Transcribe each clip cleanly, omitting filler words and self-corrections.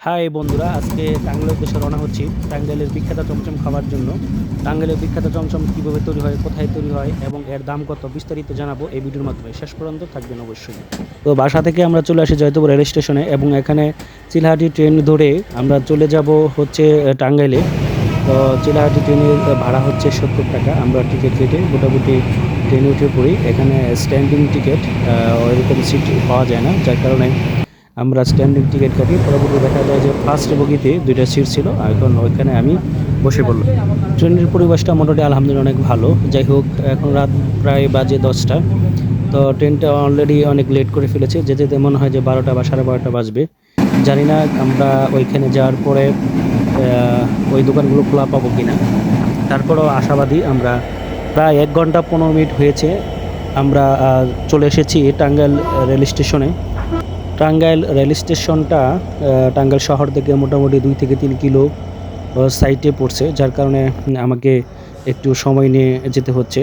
High বন্ধুরা, আজকে টাঙ্গাইলের উদ্দেশ্যে রওনা হচ্ছি টাঙ্গাইলের বিখ্যাত চমচম খাওয়ার জন্য। টাঙ্গাইলের বিখ্যাত চমচম কীভাবে তৈরি হয়, কোথায় তৈরি হয় এবং এর দাম কত বিস্তারিত জানাবো এই ভিডিওর মাধ্যমে। শেষ পর্যন্ত থাকবেন অবশ্যই। তো বাসা থেকে আমরা চলে আসি জয়দেবপুর রেল স্টেশনে এবং এখানে চিলাহাটি ট্রেন ধরে আমরা চলে যাব হচ্ছে টাঙ্গাইলে। তো চিলাহাটি ট্রেনের ভাড়া হচ্ছে 70 টাকা। আমরা টিকিট কেটে মোটামুটি ট্রেনে উঠে পড়ি। এখানে স্ট্যান্ডিং টিকিট ওইরকম সিট পাওয়া যায় না, যার কারণে আমরা স্ট্যান্ডিং টিকিট কাটি। পরবর্তী দেখা যায় যে ফার্স্ট বগিতে 2টা সিট ছিল, এখন ওইখানে আমি বসে পড়লাম। ট্রেনের পরিবেশটা মোটামুটি আলহামদুলিল্লাহ অনেক ভালো। যাই হোক, এখন রাত প্রায় বাজে 10টা। তো ট্রেনটা অলরেডি অনেক লেট করে ফেলেছে, যেতে যেতে মনে হয় যে 12টা বা 12:30 বাজবে। জানি না আমরা ওইখানে যাওয়ার পরে ওই দোকানগুলো খোলা পাবো কিনা। তারপরেও আশাবাদী আমরা। প্রায় 1 ঘন্টা 15 মিনিট হয়েছে আমরা চলে এসেছি টাঙ্গাইল রেল স্টেশনে। টাঙ্গাইল রেল স্টেশনটা টাঙ্গাইল শহর থেকে মোটামুটি 2 থেকে 3 কিলো সাইটে পড়ছে, যার কারণে আমাকে একটু সময় নিয়ে যেতে হচ্ছে।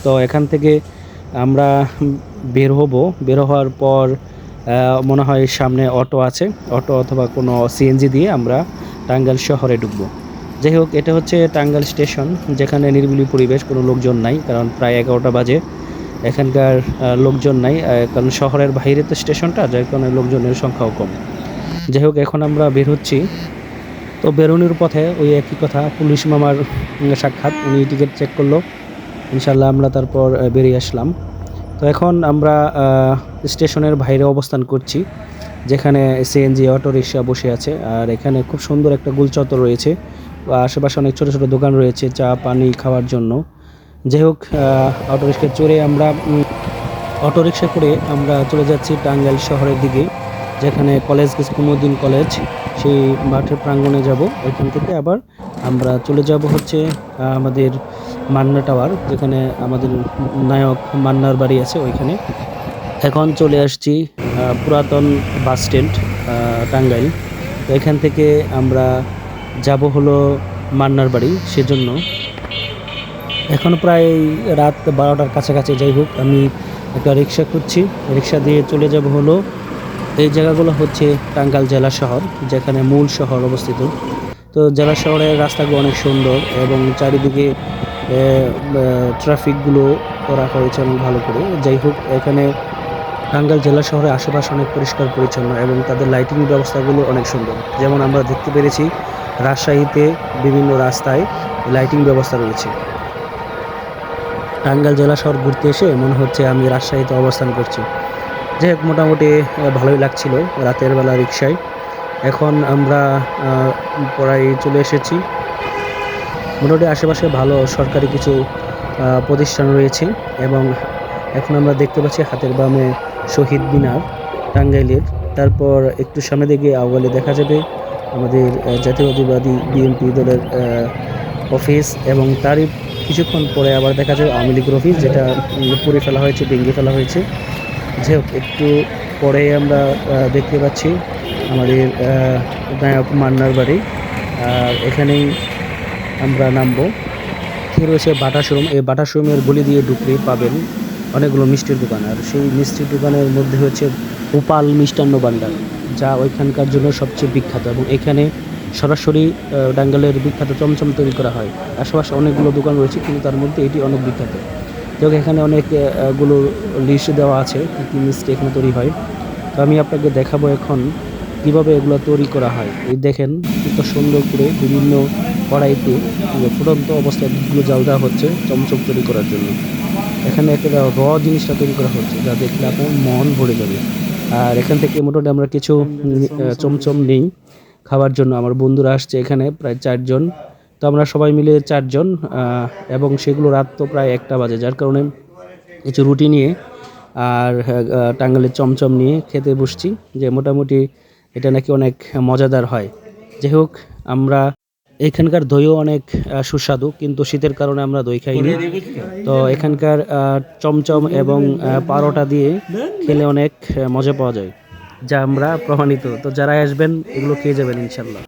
তো এখান থেকে আমরা বের হওয়ার পর মনে হয় সামনে অটো আছে, অটো অথবা কোনো সিএনজি দিয়ে আমরা টাঙ্গাইল শহরে ঢুকবো। যাই হোক, এটা হচ্ছে টাঙ্গাইল স্টেশন, যেখানে নিরিবিলি পরিবেশ, কোনো লোকজন নাই, কারণ প্রায় 11টা বাজে। এখানকার লোকজন নাই, কারণ শহরের বাইরে তো স্টেশনটা, যার কারণে লোকজনের সংখ্যাও কম। যাই হোক, এখন আমরা বের হচ্ছি। তো বেরোনোর পথে ওই একই কথা, পুলিশ মামার সাক্ষাৎ, উনি টিকিট চেক করলো। ইনশাল্লাহ আমরা তারপর বেরিয়ে আসলাম। তো এখন আমরা স্টেশনের বাইরে অবস্থান করছি, যেখানে সিএনজি অটো রিক্সা বসে আছে। আর এখানে খুব সুন্দর একটা গোলচত্বর রয়েছে, আশেপাশে অনেক ছোট ছোট দোকান রয়েছে চা পানি খাওয়ার জন্য। যাই হোক, অটোরিকশা করে আমরা চলে যাচ্ছি টাঙ্গাইল শহরের দিকে, যেখানে কলেজ কুমুদ্দিন কলেজ, সেই মাঠের প্রাঙ্গণে যাব। ওইখান থেকে আবার আমরা চলে যাব হচ্ছে আমাদের মান্না টাওয়ার, যেখানে আমাদের নায়ক মান্নার বাড়ি আছে ওইখানে। এখন চলে আসছি পুরাতন বাস স্ট্যান্ড টাঙ্গাইল। তো এখান থেকে আমরা যাব হলো মান্নার বাড়ি। সেজন্য এখন প্রায় রাত 12টার কাছাকাছি। যাই হোক, আমি একটা রিক্সা খুঁজছি, রিক্সা দিয়ে চলে যাব হলো এই জায়গাগুলো হচ্ছে টাঙ্গাইল জেলা শহর, যেখানে মূল শহর অবস্থিত। তো জেলা শহরের রাস্তাগুলো অনেক সুন্দর এবং চারিদিকে ট্রাফিকগুলো করা হয়েছে অনেক ভালো করে। যাই হোক, এখানে টাঙ্গাইল জেলা শহরের আশেপাশে অনেক পরিষ্কার পরিচ্ছন্ন এবং তাদের লাইটিং ব্যবস্থাগুলো অনেক সুন্দর। যেমন আমরা দেখতে পেরেছি রাজশাহীতে বিভিন্ন রাস্তায় লাইটিং ব্যবস্থা রয়েছে। টাঙ্গাইল জেলা শহর ঘুরতে এসে মনে হচ্ছে আমি রাজশাহীতে অবস্থান করছি। যাই হোক, মোটামুটি ভালোই লাগছিল রাতের বেলা রিক্সায়। এখন আমরা প্রায় চলে এসেছি। মোটামুটি আশেপাশে ভালো সরকারি কিছু প্রতিষ্ঠান রয়েছে এবং এখন আমরা দেখতে পাচ্ছি হাতের বামে শহীদ মিনার টাঙ্গাইলের। তারপর একটু সামনে দিকে আওয়ালে দেখা যাবে আমাদের জাতীয়তাবাদী বিএনপি দলের অফিস, এবং তারই কিছুক্ষণ পরে আবার দেখা যাবে আওয়ামী লীগের অফিস, যেটা পুড়ে ফেলা হয়েছে, ভেঙে ফেলা হয়েছে। যাই হোক, একটু পরে আমরা দেখতে পাচ্ছি আমাদের নায়ক মান্নার বাড়ি। আর এখানেই আমরা নামবো। কি রয়েছে বাটা শোরুম, এই বাটা শোরুমের গলি দিয়ে ঢুকলে পাবেন অনেকগুলো মিষ্টির দোকান। আর সেই মিষ্টির দোকানের মধ্যে হচ্ছে উপাল মিষ্টান্ন ভান্ডার, যা ওইখানকার জন্য সবচেয়ে বিখ্যাত, এবং এখানে সরাসরি টাঙ্গাইলের বিখ্যাত চমচম তৈরি করা হয়। আশেপাশে অনেকগুলো দোকান রয়েছে, কিন্তু তার মধ্যে এটি অনেক বিখ্যাত। তো এখানে অনেকগুলো লিস্ট দেওয়া আছে কী কী মিষ্টি এখানে তৈরি হয়। তো আমি আপনাকে দেখাবো এখন কীভাবে এগুলো তৈরি করা হয়। এই দেখেন কত সুন্দর করে বিভিন্ন কড়াইতে ফুটন্ত অবস্থায় দুধগুলো জাল দেওয়া হচ্ছে চমচম তৈরি করার জন্য। এখানে একটা জিনিসটা তৈরি করা হচ্ছে, যা দেখলে আপনার মন ভরে যাবে। আর এখান থেকে মোটামুটি আমরা কিছু চমচম নিই খাওয়ার জন্য। আমার বন্ধুরা আসছে এখানে প্রায় 4 জন। তো আমরা সবাই মিলে 4 জন, এবং সেগুলো রাত তো প্রায় 1টা বাজে, যার কারণে কিছু রুটি নিয়ে আর টাঙ্গাইলের চমচম নিয়ে খেতে বসছি, যে মোটামুটি এটা নাকি অনেক মজাদার হয়। যাই হোক, আমরা এখানকার দইও অনেক সুস্বাদু, কিন্তু শীতের কারণে আমরা দই খাইনি। তো এখানকার চমচম এবং পারোটা দিয়ে খেলে অনেক মজা পাওয়া যায়, যা আমরা প্রমাণিত। তো যারা আসবেন এগুলো খেয়ে যাবেন ইনশাল্লাহ।